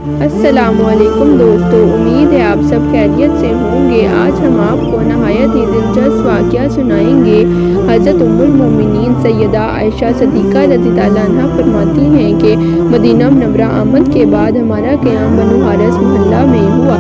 السلام علیکم دوستو، امید ہے آپ سب خیریت سے ہوں گے۔ آج ہم آپ کو نہایت ہی دلچسپ واقعہ سنائیں گے۔ حضرت ام المومنین سیدہ عائشہ صدیقہ رضی اللہ عنہا فرماتی ہیں کہ مدینہ منورہ آمد کے بعد ہمارا قیام بنو حارث محلہ میں ہوا۔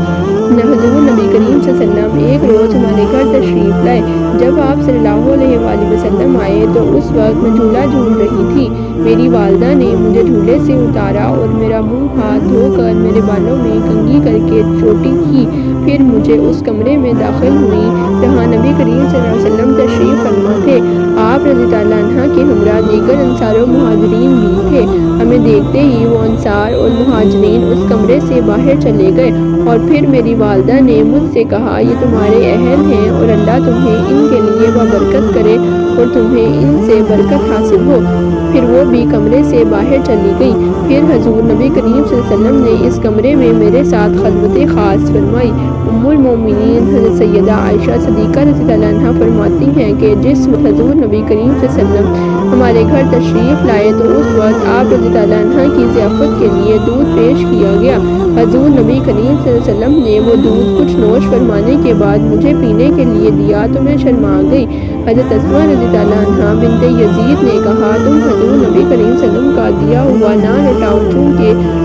حضور نبی کریم صلی اللہ علیہ وسلم ایک روز ہمارے گھر تشریف لائے۔ جب آپ صلی اللہ علیہ وآلہ وسلم آئے تو اس وقت میں جھولا جھول رہی تھی۔ میری والدہ نے مجھے جھولے سے اتارا اور میرا منہ ہاتھ دھو کر میرے بالوں میں کنگھی کر کے چوٹی کی، پھر مجھے اس کمرے میں داخل ہوئی جہاں نبی کریم صلی اللہ علیہ وسلم تشریف فرما تھے۔ آپ رضی اللہ عنہ کے ہمراہ دیگر انصار و مہاجرین بھی تھے۔ ہمیں دیکھتے ہی وہ انصار اور مہاجرین اس کمرے سے باہر چلے گئے اور پھر میری والدہ نے مجھ سے کہا، یہ تمہارے اہل ہیں اور اللہ تمہیں ان کے لیے برکت کرے اور تمہیں ان سے برکت حاصل ہو۔ پھر وہ بھی کمرے سے باہر چلی گئی۔ پھر حضور نبی کریم صلی اللہ علیہ وسلم نے اس کمرے میں میرے ساتھ خلوت خاص فرمائی۔ ام المومنین حضرت سیدہ عائشہ صدیقہ رضی اللہ عنہا فرماتی ہیں کہ جس وقت حضور نبی کریم صلی اللہ علیہ وسلم ہمارے گھر تشریف لائے تو اس وقت آپ رضی اللہ عنہ کی ضیافت کے لیے دودھ پیش کیا گیا۔ حضور نبی کریم صلی اللہ علیہ وسلم نے وہ دودھ کچھ نوش فرمانے کے بعد مجھے پینے کے لیے دیا تو میں شرما گئی۔ حضرت اسماء رضی اللہ عنہا بنت یزید نے کہا، تم حضور نبی کریم صلی اللہ علیہ وسلم کا دیا ہوا نہ لوٹاؤ، چونکہ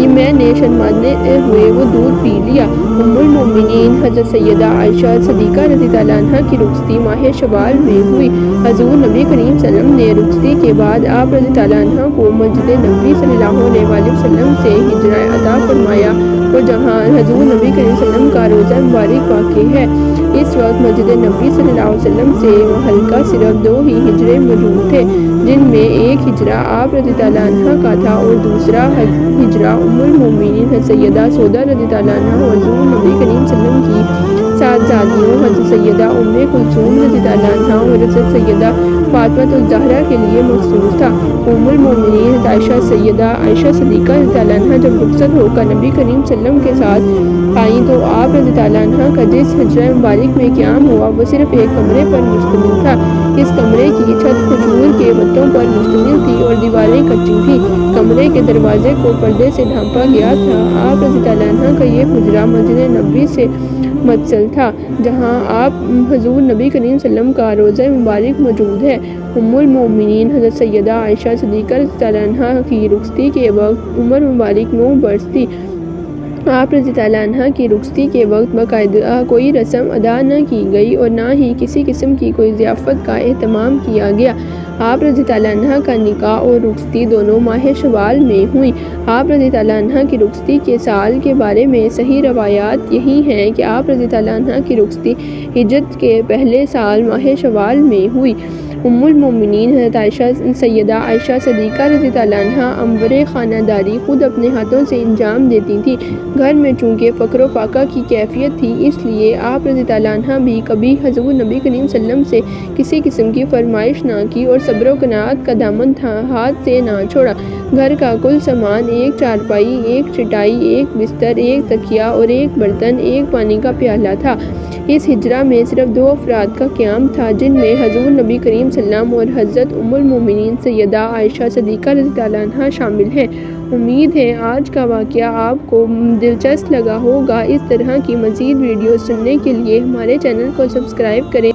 میں نے شرماتے ہوئے وہ دودھ پی لیا۔ ام المومنین حضرت سیدہ عائشہ صدیقہ رضی اللہ عنہا کی رخصتی ماہ شوال میں ہوئی۔ حضور نبی کریم صلی اللہ علیہ وسلم نے رخصتی کے بعد آپ رضی اللہ عنہ کو مسجد نبوی صلی اللہ علیہ وآلہ وسلم سے ہجرہ عطا فرمایا، اور جہاں حضور نبی کریم صلی اللہ علیہ وسلم کا روضہ مبارک واقع ہے۔ اس وقت مسجد نبوی صلی اللہ علیہ وسلم سے محلقہ صرف 2 ہی ہجرے موجود تھے، جن میں ایک ہجرہ آپ رضی اللہ عنہ کا تھا اور دوسرا ہجرہ ام المومنین حضرت سیدہ سودا رضی اللہ عنہا اور حضور نبی کریم صلی اللہ علیہ وسلم کی صاحبزادیوں حضرت سیدہ ام کلثوم رضی اللہ عنہا اور حضرت سیدہ فاطمہ الزہرا کے لیے مخصوص تھا۔ ام المومنین حضرت عائشہ سیدہ عائشہ صدیقہ رضی اللہ عنہا جب رخصت ہو کر نبی کریم صلی اللہ علیہ وسلم کے ساتھ آئیں تو آپ رضی اللہ عنہا کا جس ہجرہ مبارک میں قیام ہوا وہ صرف ایک کمرے پر مشتمل تھا۔ اس کمرے کی چھت کھجور کے پتوں پر مشتمل تھی اور دیواریں کچی تھیں۔ کمرے کے دروازے کو پردے سے ڈھانپا گیا تھا۔ آپ رضی اللہ عنہا کا یہ حجرہ مسجد نبوی سے متصل تھا، جہاں آپ حضور نبی کریم صلی اللہ علیہ وسلم کا روضہ مبارک موجود ہے۔ ام المومنین حضرت سیدہ عائشہ صدیقہ رضی اللہ عنہا کی رخصتی کے وقت عمر مبارک 9 برس تھی۔ آپ رضی اللہ عنہا کی رخصتی کے وقت باقاعدہ کوئی رسم ادا نہ کی گئی اور نہ ہی کسی قسم کی کوئی ضیافت کا اہتمام کیا گیا۔ آپ رضی اللہ عنہا کا نکاح اور رخصتی دونوں ماہ شوال میں ہوئی۔ آپ رضی اللہ عنہا کی رخصتی کے سال کے بارے میں صحیح روایات یہی ہیں کہ آپ رضی اللہ عنہا کی رخصتی ہجرت کے پہلے سال ماہ شوال میں ہوئی۔ ام المومنین حضرت عائشہ سیدہ عائشہ صدیقہ رضی اللہ عنہا امور خانہ داری خود اپنے ہاتھوں سے انجام دیتی تھی۔ گھر میں چونکہ فقر و فاقہ کی کیفیت تھی، اس لیے آپ رضی اللہ عنہا بھی کبھی حضور نبی کریم صلی اللہ علیہ وسلم سے کسی قسم کی فرمائش نہ کی اور صبر و قناعت کا دامن ہاتھ سے نہ چھوڑا۔ گھر کا کل سامان، ایک چارپائی، ایک چٹائی، ایک بستر، ایک تکیہ اور ایک برتن، ایک پانی کا پیالہ تھا۔ اس ہجرہ میں صرف 2 افراد کا قیام تھا، جن میں حضور نبی کریم صلی اللہ علیہ وسلم اور حضرت ام المومنین سیدہ عائشہ صدیقہ رضی اللہ عنہا شامل ہیں۔ امید ہے آج کا واقعہ آپ کو دلچسپ لگا ہوگا۔ اس طرح کی مزید ویڈیوز سننے کے لیے ہمارے چینل کو سبسکرائب کریں۔